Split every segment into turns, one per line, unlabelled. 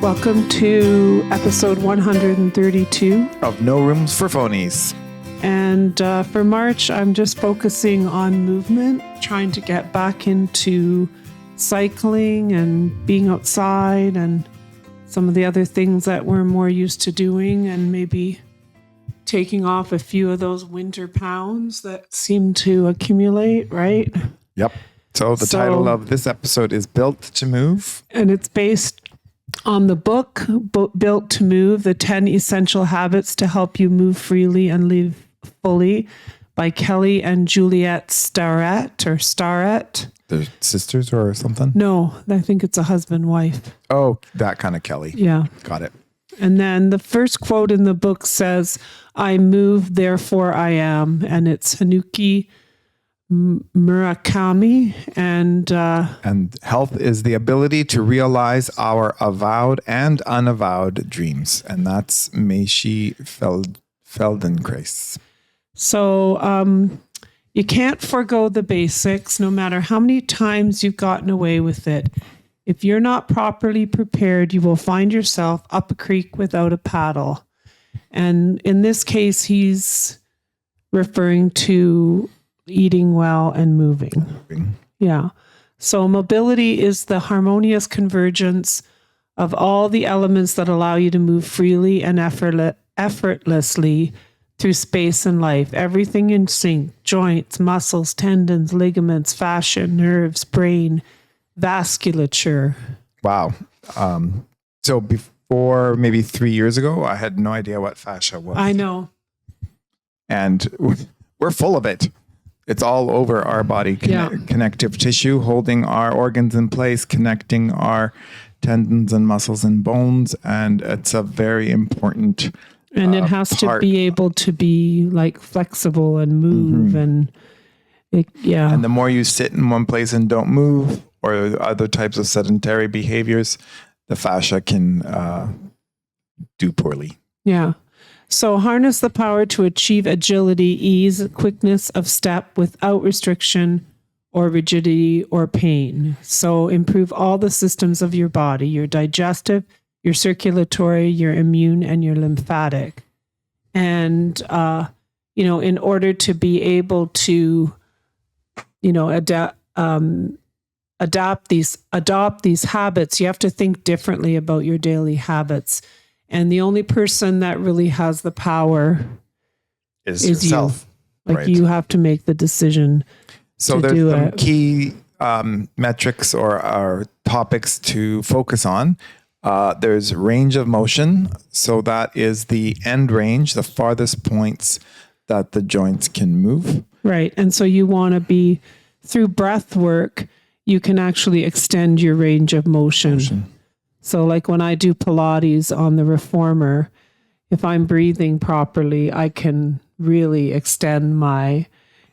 Welcome to episode 132.
Of No Rooms for Phonies.
And for March, I'm just focusing on movement, trying to get back into cycling and being outside and some of the other things that we're more used to doing, and maybe taking off a few of those winter pounds that seem to accumulate, right?
Yep. So the title of this episode is Built to Move.
And it's based on the book Built to Move, The 10 Essential Habits to Help You Move Freely and Live Fully by Kelly and Juliet Starrett.
They're sisters or something?
No, I think it's a husband-wife.
Oh, that kind of Kelly.
Yeah.
Got it.
And then the first quote in the book says, "I move, therefore I am." And it's Haruki Murakami. And
health is the ability to realize our avowed and unavowed dreams. And that's Maishi Feldenkrais.
So you can't forego the basics, no matter how many times you've gotten away with it. If you're not properly prepared, you will find yourself up a creek without a paddle. And in this case, he's referring to eating well and moving. Yeah. So mobility is the harmonious convergence of all the elements that allow you to move freely and effortlessly through space and life. Everything in sync: joints, muscles, tendons, ligaments, fascia, nerves, brain, vasculature.
Wow. So before maybe 3 years ago, I had no idea what fascia was.
I know.
And we're full of it. It's all over our body. Connective tissue holding our organs in place, connecting our tendons and muscles and bones. And it's a very important
And it has to be able to be like flexible and move. And
And the more you sit in one place and don't move, or other types of sedentary behaviors, the fascia can do poorly.
Yeah. So harness the power to achieve agility, ease, quickness of step without restriction or rigidity or pain. So improve all the systems of your body: your digestive, your circulatory, your immune, and your lymphatic. And, in order to be able to, adopt these habits, you have to think differently about your daily habits. And the only person that really has the power is
yourself.
You. Like, you have to make the decision
so
to do it.
So there's some key metrics or topics to focus on. There's range of motion. So that is the end range, the farthest points that the joints can move.
Right. And so you want to be, through breath work, you can actually extend your range of motion. So like when I do Pilates on the reformer, if I'm breathing properly, I can really extend my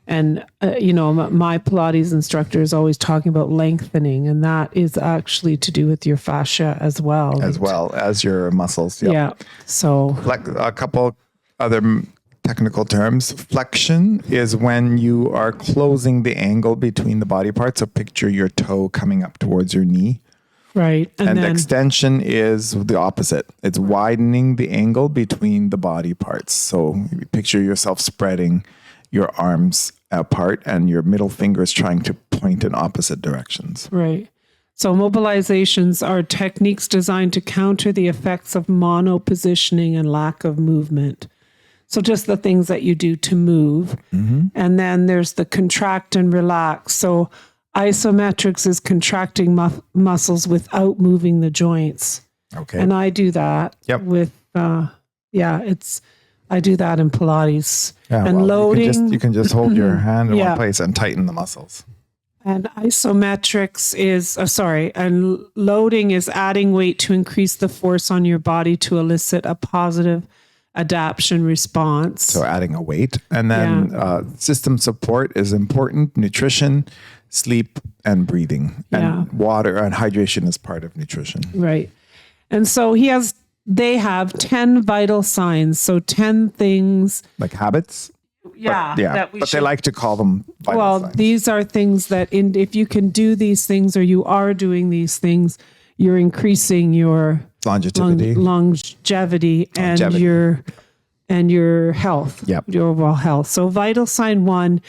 Pilates instructor is always talking about lengthening, and that is actually to do with your fascia as well.
As well as your muscles. Yep.
Yeah. So
a couple other technical terms. Flexion is when you are closing the angle between the body parts. So picture your toe coming up towards your knee.
Right.
And then extension is the opposite. It's widening the angle between the body parts. So you picture yourself spreading your arms apart and your middle finger is trying to point in opposite directions.
Right. So mobilizations are techniques designed to counter the effects of mono-positioning and lack of movement. So just the things that you do to move. Mm-hmm. And then there's the contract and relax. So isometrics is contracting muscles without moving the joints.
Okay.
And I do that with, I do that in Pilates.
Yeah,
and loading.
You can just hold your hand in one place and tighten the muscles.
And isometrics is, and loading is adding weight to increase the force on your body to elicit a positive adaptation response.
So adding a weight. And then system support is important. Nutrition, sleep, and breathing. And water and hydration is part of nutrition.
Right. And so they have 10 vital signs. So 10 things.
Like habits?
Yeah.
But they like to call them vital signs.
These are things that if you can do these things or you are doing these things, you're increasing your longevity and your health,
Yep.
your overall health. So vital sign 1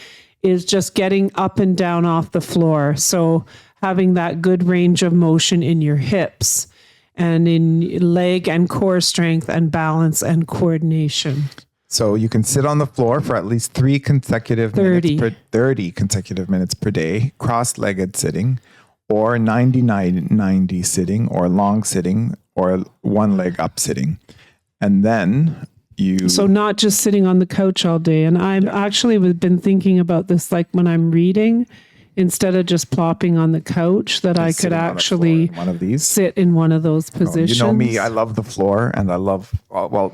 is just getting up and down off the floor. So having that good range of motion in your hips and in leg and core strength and balance and coordination.
So you can sit on the floor for at least 30 consecutive minutes per day, cross-legged sitting, or 90 sitting, or long sitting, or one leg up sitting. And then
So not just sitting on the couch all day. And I've actually been thinking about this, like when I'm reading, instead of just plopping on the couch, that I could actually sit in one of those positions.
You know me, I love the floor, and I love,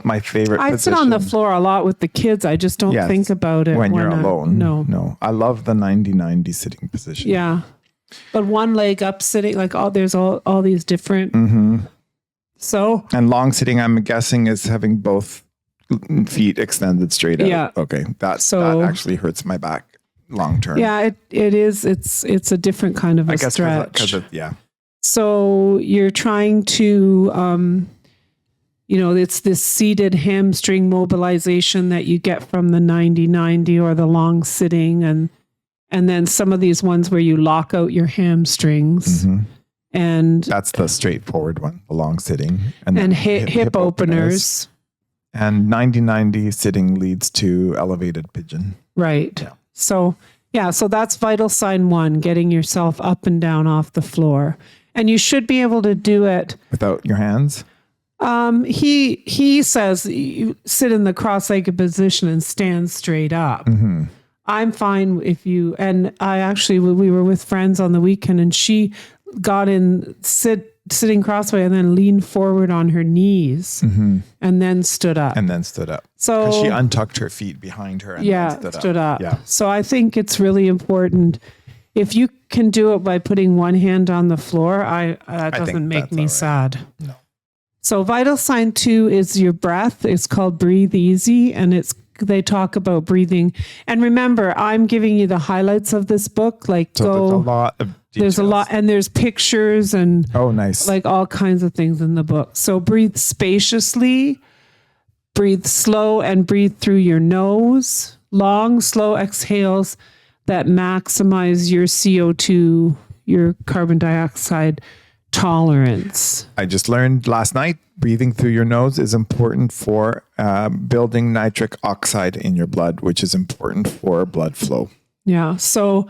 my favorite
I sit on the floor a lot with the kids. I just don't think about it
when you're alone.
No.
I love the 90 sitting position.
Yeah. But one leg up sitting, like there's all these different. So.
And long sitting, I'm guessing, is having both feet extended straight out.
Yeah.
Okay. That actually hurts my back long term.
Yeah, it is. It's a different kind of a stretch.
Yeah.
So you're trying to, it's this seated hamstring mobilization that you get from the 90 or the long sitting, and then some of these ones where you lock out your hamstrings. And
that's the straightforward one, the long sitting,
and hip openers.
And 90 sitting leads to elevated pigeon.
Right. Yeah. So that's vital sign 1, getting yourself up and down off the floor. And you should be able to do it
without your hands.
He says you sit in the cross-legged position and stand straight up. I'm fine if you, and we were with friends on the weekend, and she got in sitting crossway and then leaned forward on her knees and then stood up. So
she untucked her feet behind her and
stood up. Yeah. So I think it's really important. If you can do it by putting one hand on the floor, that doesn't make me sad.
No.
So vital sign 2 is your breath. It's called Breathe Easy, and they talk about breathing. And remember, I'm giving you the highlights of this book. There's a lot of details. There's a lot, and there's pictures and
nice,
like all kinds of things in the book. So breathe spaciously, breathe slow, and breathe through your nose. Long, slow exhales that maximize your CO2, your carbon dioxide tolerance.
I just learned last night, breathing through your nose is important for building nitric oxide in your blood, which is important for blood flow.
Yeah. So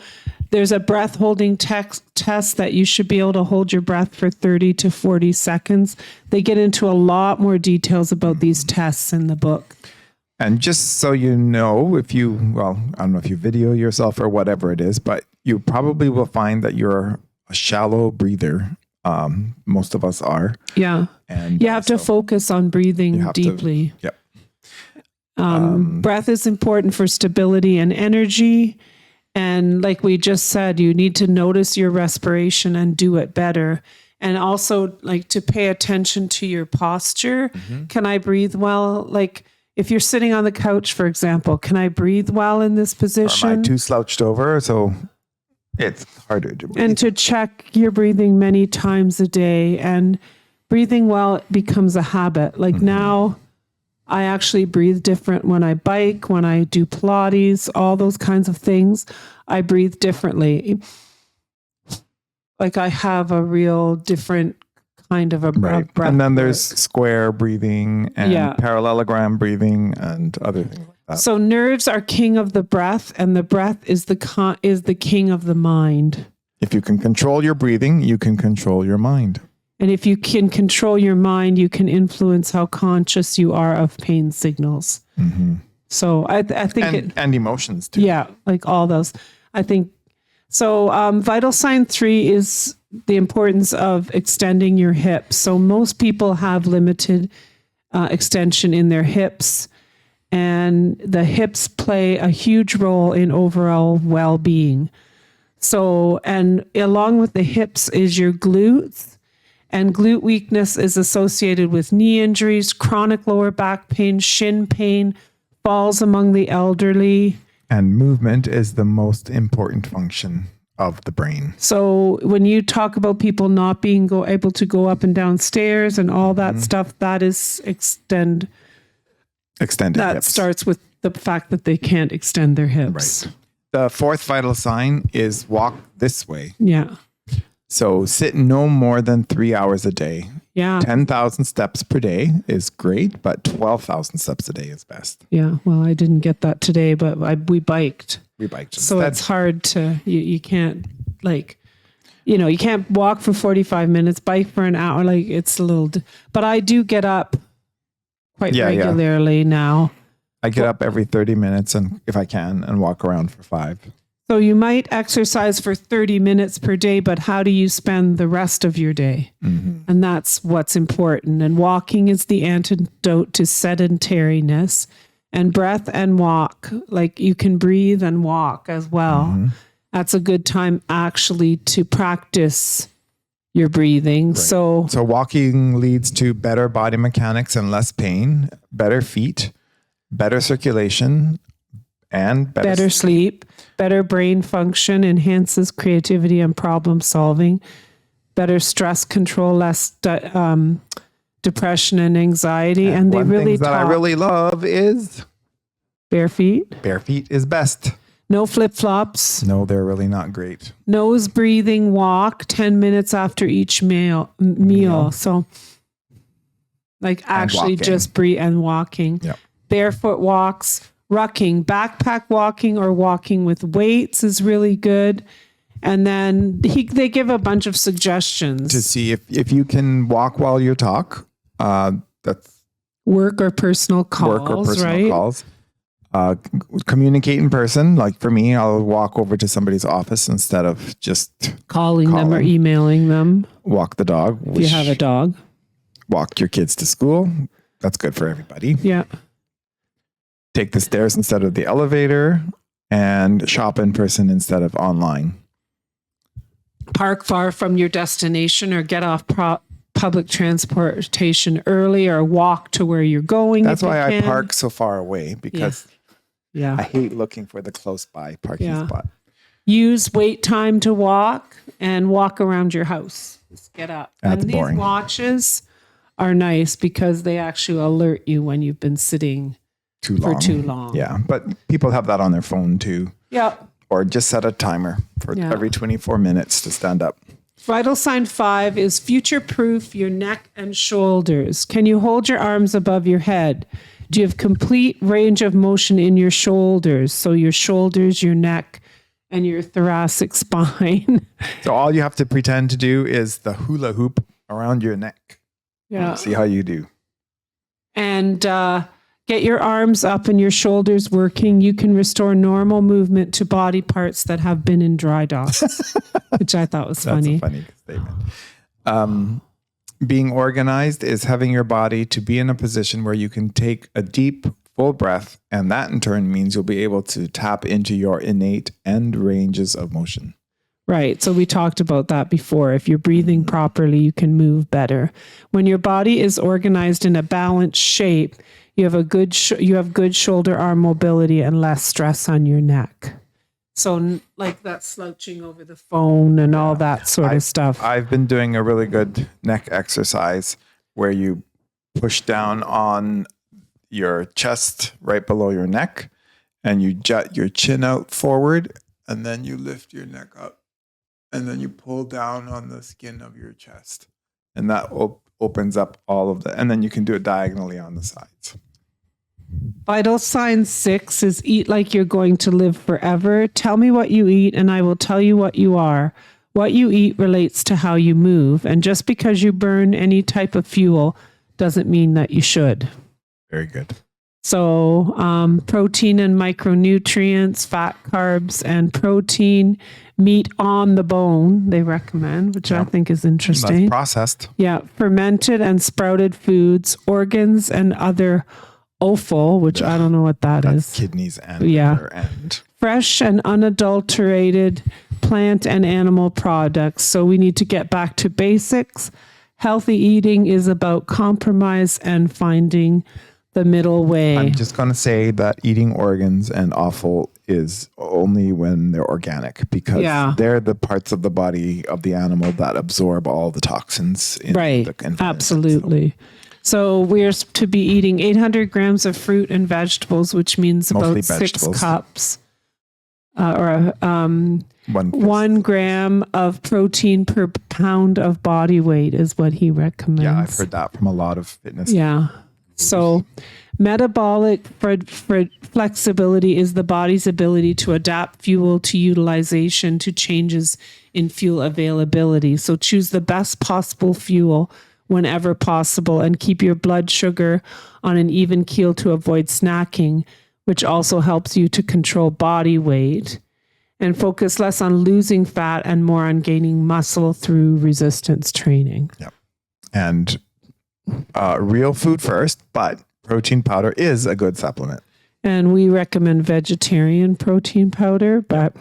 there's a breath holding test that you should be able to hold your breath for 30 to 40 seconds. They get into a lot more details about these tests in the book.
And just so you know, I don't know if you video yourself or whatever it is, but you probably will find that you're a shallow breather. Most of us are.
Yeah. And you have to focus on breathing deeply. Breath is important for stability and energy. And like we just said, you need to notice your respiration and do it better. And also to pay attention to your posture. Can I breathe well? Like if you're sitting on the couch, for example, can I breathe well in this position?
Or am I too slouched over? So it's harder to breathe.
And to check your breathing many times a day, and breathing well becomes a habit. Now I actually breathe different when I bike, when I do Pilates, all those kinds of things. I breathe differently. I have a real different kind of a breath.
And then there's square breathing and parallelogram breathing and other things like that.
So nerves are king of the breath, and the breath is the king of the mind.
If you can control your breathing, you can control your mind.
And if you can control your mind, you can influence how conscious you are of pain signals. So I think
and emotions too.
Yeah, all those. I think so. Vital sign 3 is the importance of extending your hips. So most people have limited extension in their hips, and the hips play a huge role in overall well-being. So, and along with the hips is your glutes. And glute weakness is associated with knee injuries, chronic lower back pain, shin pain, falls among the elderly.
And movement is the most important function of the brain.
So when you talk about people not being able to go up and down stairs and all that stuff, that is
Extended
that
hips.
starts with the fact that they can't extend their hips.
Right. The fourth vital sign is walk this way.
Yeah.
So sit no more than 3 hours a day.
Yeah.
10,000 steps per day is great, but 12,000 steps a day is best.
Yeah. Well, I didn't get that today, but we biked.
We biked.
So it's hard to, you can't you can't walk for 45 minutes, bike for an hour. Like it's a little, but I do get up quite regularly now.
I get up every 30 minutes and if I can and walk around for 5.
So you might exercise for 30 minutes per day, but how do you spend the rest of your day? Mm-hmm. And that's what's important. And walking is the antidote to sedentariness. And breath and walk, like you can breathe and walk as well. Mm-hmm. That's a good time actually to practice your breathing. Right. So
walking leads to better body mechanics and less pain, better feet, better circulation, and better
sleep, better brain function, enhances creativity and problem solving, better stress control, less depression and anxiety. And they really
that I really love is
bare feet.
Bare feet is best.
No flip-flops.
No, they're really not great.
Nose breathing walk 10 minutes after each meal. So like actually just breathe and walking.
Yep.
Barefoot walks, rucking, backpack walking or walking with weights is really good. And then they give a bunch of suggestions
to see if you can walk while you talk. That's
work or personal calls,
calls. Communicate in person. Like for me, I'll walk over to somebody's office instead of just
calling them or emailing them.
Walk the dog.
If you have a dog.
Walk your kids to school. That's good for everybody.
Yeah.
Take the stairs instead of the elevator and shop in person instead of online.
Park far from your destination or get off public transportation early or walk to where you're going.
That's why I park so far away because
I
hate looking for the close by parking spot.
Use wait time to walk and walk around your house. Just get up.
That's
and
boring.
These watches are nice because they actually alert you when you've been sitting for too long.
Yeah, but people have that on their phone too.
Yeah.
Or just set a timer for every 24 minutes to stand up.
Vital sign 5 is future-proof your neck and shoulders. Can you hold your arms above your head? Do you have complete range of motion in your shoulders? So your shoulders, your neck, and your thoracic spine.
So all you have to pretend to do is the hula hoop around your neck.
Yeah.
See how you do.
And get your arms up and your shoulders working. You can restore normal movement to body parts that have been in dry dock, which I thought was funny.
That's a funny statement. Being organized is having your body to be in a position where you can take a deep, full breath, and that in turn means you'll be able to tap into your innate end ranges of motion.
Right. So we talked about that before. If you're breathing properly, you can move better. When your body is organized in a balanced shape, you have good shoulder arm mobility and less stress on your neck. So like that slouching over the phone and all that sort of stuff.
I've been doing a really good neck exercise where you push down on your chest right below your neck and you jut your chin out forward and then you lift your neck up and then you pull down on the skin of your chest and that opens up all of the, and then you can do it diagonally on the sides.
Vital sign 6 is eat like you're going to live forever. Tell me what you eat and I will tell you what you are. What you eat relates to how you move. And just because you burn any type of fuel doesn't mean that you should.
Very good.
So protein and micronutrients, fat, carbs, and protein, meat on the bone, they recommend, which I think is interesting.
That's processed.
Yeah. Fermented and sprouted foods, organs, and other offal, which I don't know what that's is.
Kidneys and liver and
fresh and unadulterated plant and animal products. So we need to get back to basics. Healthy eating is about compromise and finding the middle way.
I'm just going to say that eating organs and offal is only when they're organic, because they're the parts of the body of the animal that absorb all the toxins in the environment.
Absolutely. So we're to be eating 800 grams of fruit and vegetables, which means about 6 cups or 1 gram of protein per pound of body weight is what he recommends.
Yeah, I've heard that from a lot of fitness.
Yeah. So metabolic flexibility is the body's ability to adapt fuel to utilization to changes in fuel availability. So choose the best possible fuel whenever possible and keep your blood sugar on an even keel to avoid snacking, which also helps you to control body weight, and focus less on losing fat and more on gaining muscle through resistance training.
Yep. And real food first, but protein powder is a good supplement.
And we recommend vegetarian protein powder, but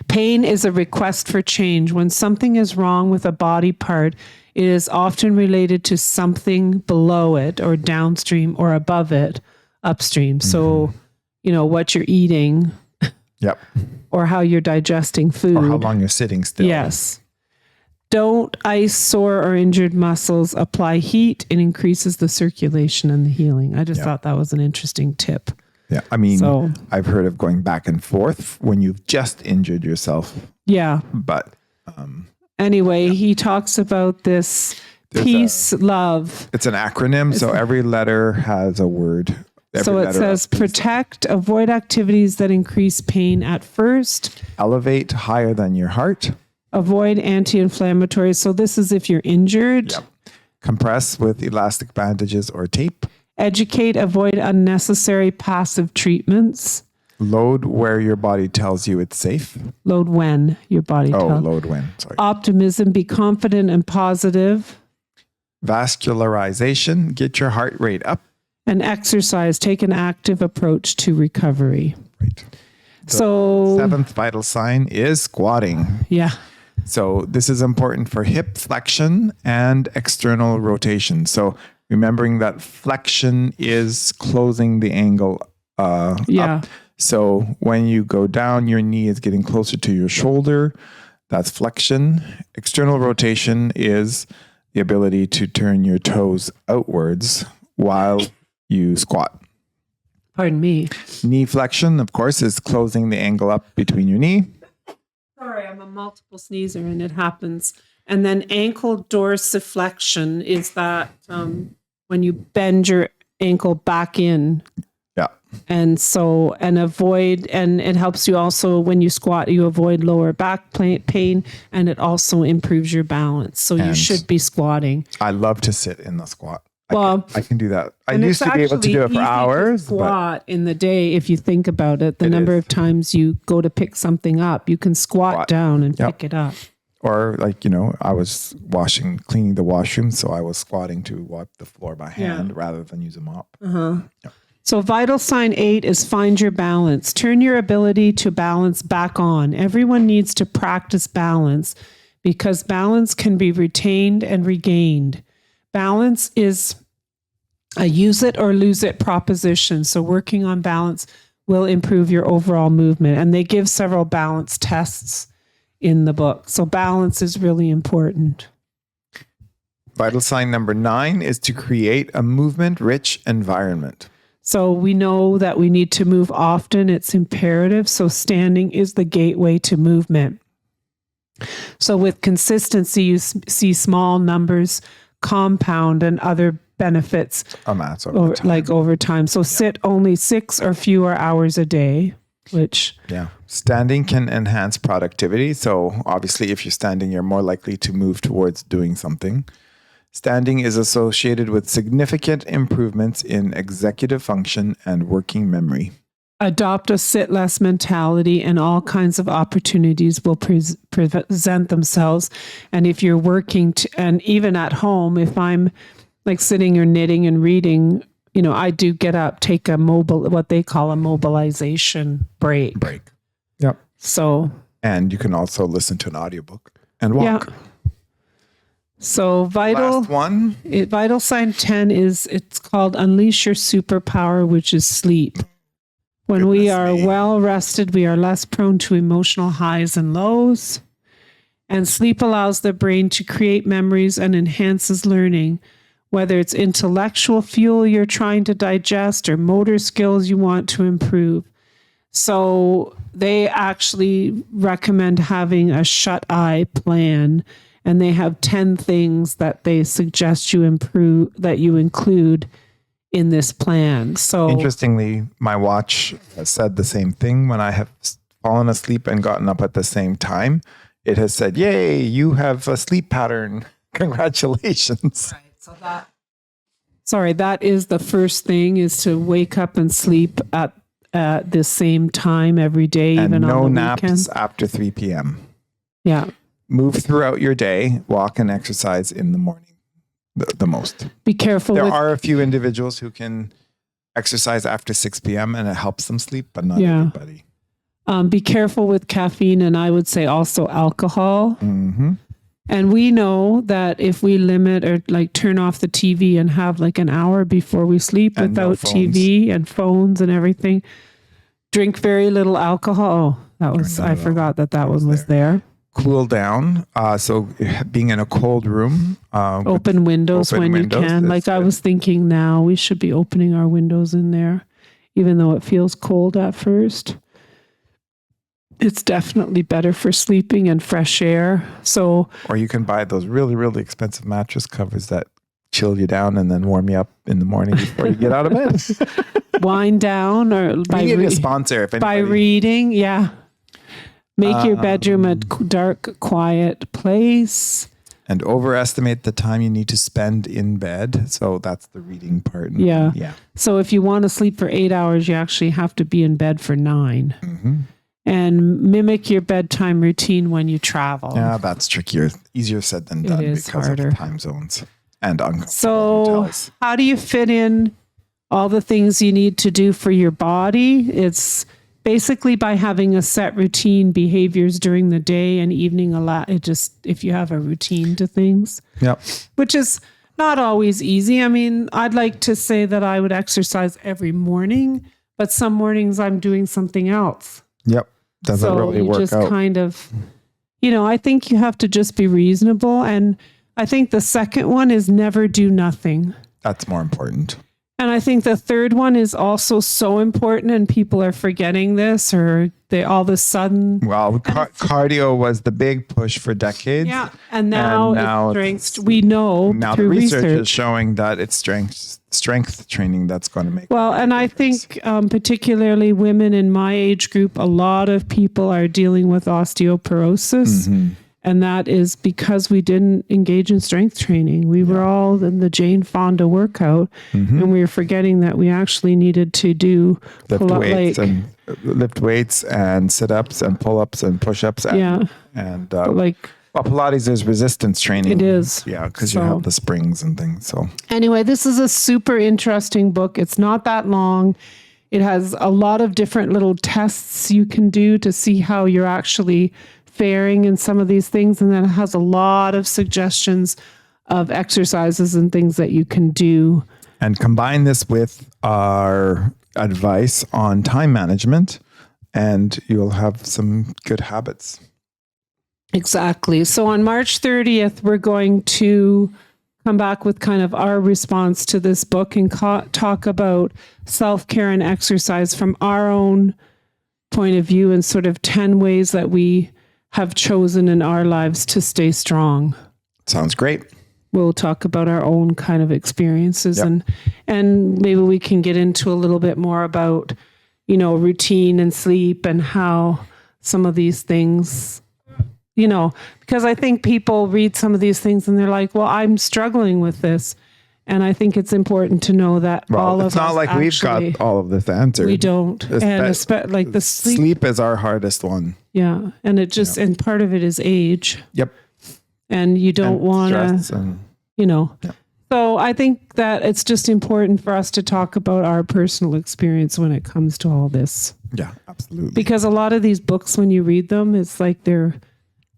pain is a request for change. When something is wrong with a body part, it is often related to something below it or downstream or above it, upstream. So, what you're eating.
Yep.
Or how you're digesting food.
Or how long you're sitting still.
Yes. Don't ice sore or injured muscles. Apply heat. It increases the circulation and the healing. I just thought that was an interesting tip.
Yeah. I mean, I've heard of going back and forth when you've just injured yourself.
Yeah.
But
anyway, he talks about this peace, love.
It's an acronym. So every letter has a word.
So it says protect, avoid activities that increase pain at first.
Elevate higher than your heart.
Avoid anti-inflammatories. So this is if you're injured.
Yep. Compress with elastic bandages or tape.
Educate, avoid unnecessary passive treatments.
Load where your body tells you it's safe.
Load when your body tells.
Load when. Sorry.
Optimism, be confident and positive.
Vascularization, get your heart rate up.
And exercise, take an active approach to recovery.
Right.
So
7th vital sign is squatting.
Yeah.
So this is important for hip flexion and external rotation. So remembering that flexion is closing the angle up. So when you go down, your knee is getting closer to your shoulder. That's flexion. External rotation is the ability to turn your toes outwards while you squat.
Pardon me.
Knee flexion, of course, is closing the angle up between your knee.
Sorry, I'm a multiple sneezer and it happens. And then ankle dorsiflexion is that when you bend your ankle back in.
Yeah.
And avoid, and it helps you also when you squat, you avoid lower back pain, and it also improves your balance. So you should be squatting.
I love to sit in the squat.
Well,
I can do that. I used to be able to do it for hours.
Squat in the day, if you think about it, the number of times you go to pick something up, you can squat down and pick it up.
Or I was cleaning the washroom, so I was squatting to wipe the floor by hand rather than use a mop.
Yeah. So vital sign 8 is find your balance. Turn your ability to balance back on. Everyone needs to practice balance because balance can be retained and regained. Balance is a use it or lose it proposition. So working on balance will improve your overall movement. And they give several balance tests in the book. So balance is really important.
Vital sign number 9 is to create a movement-rich environment.
So we know that we need to move often. It's imperative. So standing is the gateway to movement. So with consistency, you see small numbers compound and other benefits over time. So sit only 6 or fewer hours a day, which
standing can enhance productivity. So obviously if you're standing, you're more likely to move towards doing something. Standing is associated with significant improvements in executive function and working memory.
Adopt a sit less mentality and all kinds of opportunities will present themselves. And if you're working, and even at home, if I'm like sitting or knitting and reading, I do get up, take what they call a mobilization break.
Yep.
So.
And you can also listen to an audiobook and walk.
Yeah. So vital
Last one.
vital sign 10 it's called unleash your superpower, which is sleep. When we are well rested, we are less prone to emotional highs and lows. And sleep allows the brain to create memories and enhances learning, whether it's intellectual fuel you're trying to digest or motor skills you want to improve. So they actually recommend having a shut-eye plan, and they have 10 things that they suggest you include in this plan. So
Interestingly, my watch said the same thing when I have fallen asleep and gotten up at the same time. It has said, "Yay, you have a sleep pattern. Congratulations."
Right. So that is the first thing, is to wake up and sleep at the same time every day,
And
even
no
on the
naps
weekend.
after 3 p.m.
Yeah.
Move throughout your day, walk and exercise in the morning the most.
Be careful
There
with
are a few individuals who can exercise after 6 p.m. and it helps them sleep, but not everybody.
be careful with caffeine, and I would say also alcohol.
Mm-hmm.
And we know that if we limit or like turn off the TV and have like an hour before we sleep
And no
without
phones.
TV and phones and everything, drink very little alcohol. Oh, I forgot that one was there.
Cool down. So being in a cold room.
Open windows
open
when
windows,
you can.
that's
Like I
good.
was thinking now we should be opening our windows in there, even though it feels cold at first. It's definitely better for sleeping and fresh air. So,
Or you can buy those really, really expensive mattress covers that chill you down and then warm you up in the morning before you get out of bed.
wind down or
We need a sponsor if
by
anybody.
reading. Yeah. Make your bedroom a dark, quiet place.
And overestimate the time you need to spend in bed. So that's the reading part.
Yeah.
Yeah.
So if you want to sleep for 8 hours, you actually have to be in bed for 9.
Mm-hmm.
And mimic your bedtime routine when you travel.
Yeah, that's trickier. Easier said than done
is
because
harder.
of time zones and uncomfortable
So
hotels.
how do you fit in all the things you need to do for your body? It's basically by having a set routine, behaviors during the day and evening. If you have a routine to things,
Yep.
which is not always easy. I mean, I'd like to say that I would exercise every morning, but some mornings I'm doing something else.
Yep. Doesn't
So
really
you
work
just
out.
kind of, I think you have to just be reasonable. And I think the second one is never do nothing.
That's more important.
And I think the third one is also so important, and people are forgetting this, or they all of a sudden.
Well, cardio was the big push for decades.
Yeah. And now,
now
it's strength. We know
Now the
through
research is
research.
showing that it's strength training that's going to make.
Well, and I think particularly women in my age group, a lot of people are dealing with osteoporosis.
Mm-hmm.
And that is because we didn't engage in strength training. We were all in the Jane Fonda workout, and we were forgetting that we actually needed to do
lift weights and sit-ups and pull-ups and push-ups. And, and Pilates is resistance training.
It is.
Yeah, because you have the springs and things. So
anyway, this is a super interesting book. It's not that long. It has a lot of different little tests you can do to see how you're actually faring in some of these things. And then it has a lot of suggestions of exercises and things that you can do.
And combine this with our advice on time management, and you'll have some good habits.
Exactly. So on March 30th, we're going to come back with kind of our response to this book and talk about self-care and exercise from our own point of view, and sort of 10 ways that we have chosen in our lives to stay strong.
Sounds great.
We'll talk about our own kind of experiences, and maybe we can get into a little bit more about, routine and sleep and how some of these things, because I think people read some of these things and they're like, well, I'm struggling with this. And I think it's important to know that all of us.
It's not like we've got all of this answered.
We don't. And like the sleep
is our hardest one.
Yeah. And it just, and part of it is age.
Yep.
And you don't want
to,
Yep. So I think that it's just important for us to talk about our personal experience when it comes to all this.
Yeah, absolutely.
Because a lot of these books, when you read them, it's like they're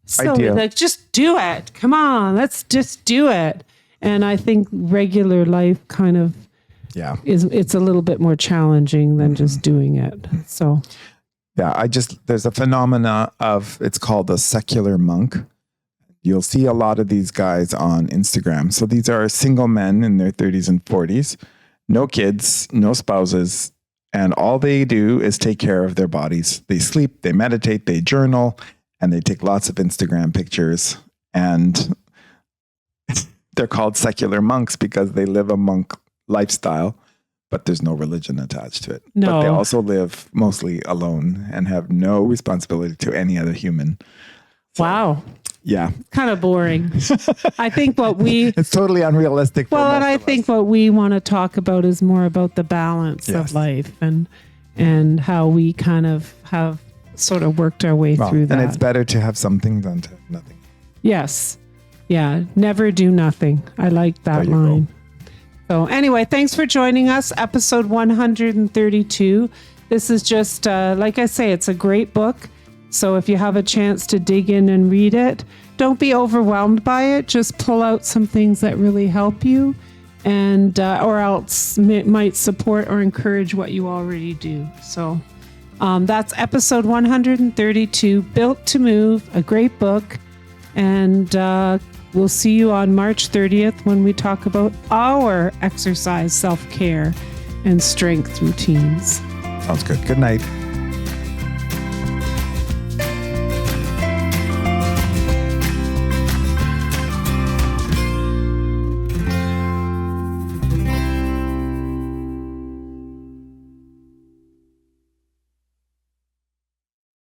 silly.
Ideal.
Like, just do it. Come on, let's just do it. And I think regular life kind of it's a little bit more challenging than just doing it. So
there's a phenomena of, it's called a secular monk. You'll see a lot of these guys on Instagram. So these are single men in their 30s and 40s, no kids, no spouses, and all they do is take care of their bodies. They sleep, they meditate, they journal, and they take lots of Instagram pictures. And they're called secular monks because they live a monk lifestyle, but there's no religion attached to it.
No.
But they also live mostly alone and have no responsibility to any other human. So,
wow.
Yeah.
Kind of boring. I think
it's totally unrealistic.
And I think what we want to talk about is more about the balance of life and how we kind of have sort of worked our way through that.
And it's better to have something than to have nothing.
Yes. Yeah. Never do nothing. I like that line. So anyway, thanks for joining us. Episode 132. This is just, like I say, it's a great book. So if you have a chance to dig in and read it, don't be overwhelmed by it. Just pull out some things that really help you and or else might support or encourage what you already do. So that's episode 132, Built to Move, a great book. And we'll see you on March 30th when we talk about our exercise, self-care, and strength routines.
Sounds good. Good night.